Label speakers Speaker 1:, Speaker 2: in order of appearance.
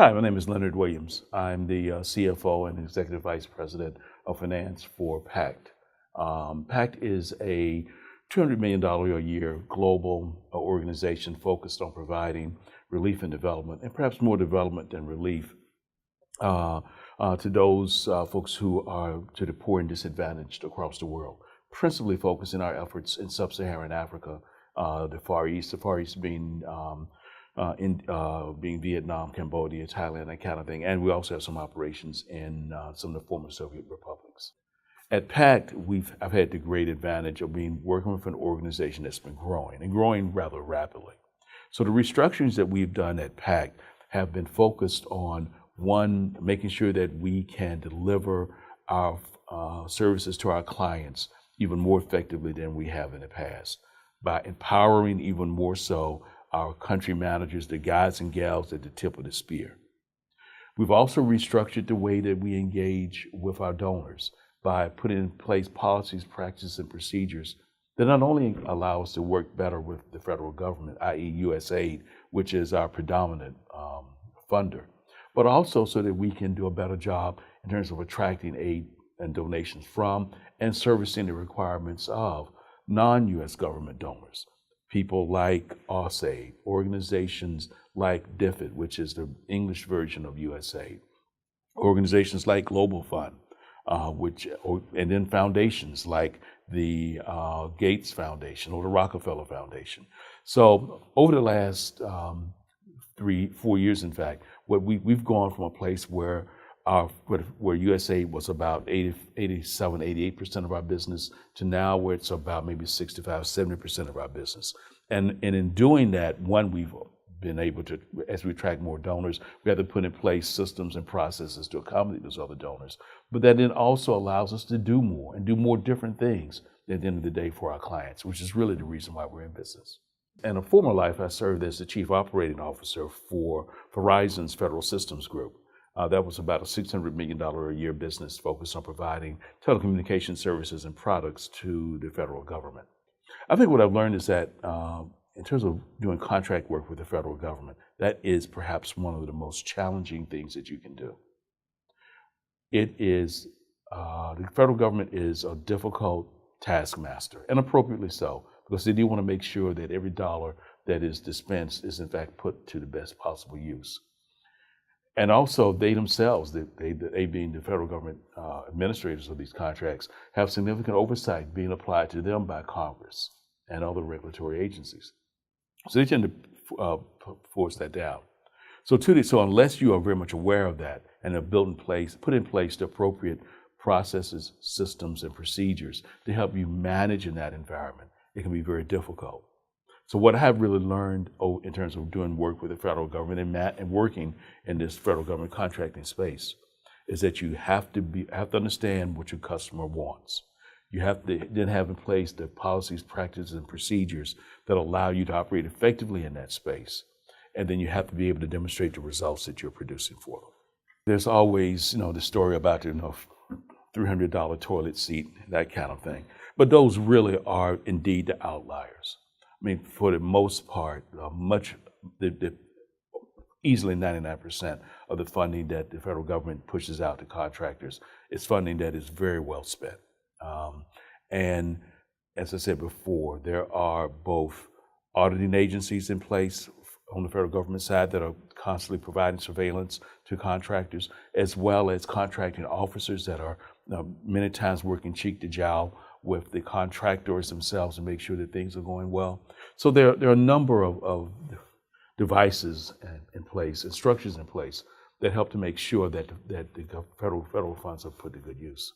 Speaker 1: Hi, my name is Leonard Williams. I'm the CFO and Executive Vice President of Finance for Pact. Pact is a $200 million a year global organization focused on providing relief and development, and perhaps more development than relief, to those folks who are to the poor and disadvantaged across the world, principally focusing our efforts in sub-Saharan Africa, the Far East being being Vietnam, Cambodia, Thailand, that kind of thing. And we also have some operations in some of the former Soviet republics. At Pact, I've had the great advantage of working with an organization that's been growing and growing rather rapidly. So the restructurings that we've done at Pact have been focused on, one, making sure that we can deliver our services to our clients even more effectively than we have in the past, by empowering even more so our country managers, the guys and gals at the tip of the spear. We've also restructured the way that we engage with our donors by putting in place policies, practices, and procedures that not only allow us to work better with the federal government, i.e. USAID, which is our predominant funder, but also so that we can do a better job in terms of attracting aid and donations from and servicing the requirements of non-U.S. government donors. People like USAID, organizations like DFID, which is the English version of USAID, organizations like Global Fund, and then foundations like the Gates Foundation or the Rockefeller Foundation. So over the last 3-4 years, in fact, we've gone from a place where USAID was about 88% of our business to now where it's about maybe 65-70% of our business. And in doing that, one, we've been able to, as we attract more donors, we have to put in place systems and processes to accommodate those other donors. But that then also allows us to do more and do more different things at the end of the day for our clients, which is really the reason why we're in business. In a former life, I served as the Chief Operating Officer for Verizon's Federal Systems Group. That was about a $600 million a year business focused on providing telecommunication services and products to the federal government. I think what I've learned is that in terms of doing contract work with the federal government, that is perhaps one of the most challenging things that you can do. It is, the federal government is a difficult taskmaster, and appropriately so, because they do want to make sure that every dollar that is dispensed is in fact put to the best possible use. And also they themselves, they being the federal government administrators of these contracts, have significant oversight being applied to them by Congress and other regulatory agencies. So they tend to force that down. So unless you are very much aware of that and have put in place the appropriate processes, systems, and procedures to help you manage in that environment, it can be very difficult. So what I have really learned in terms of doing work with the federal government and working in this federal government contracting space is that you have to understand what your customer wants. You have to then have in place the policies, practices, and procedures that allow you to operate effectively in that space. And then you have to be able to demonstrate the results that you're producing for them. There's always, the story about the $300 toilet seat, that kind of thing. But those really are indeed the outliers. I mean, for the most part, easily 99% of the funding that the federal government pushes out to contractors is funding that is very well spent. And as I said before, there are both auditing agencies in place on the federal government side that are constantly providing surveillance to contractors, as well as contracting officers that are many times working cheek to jowl with the contractors themselves to make sure that things are going well. So there are a number of devices in place and structures in place that help to make sure that the federal funds are put to good use.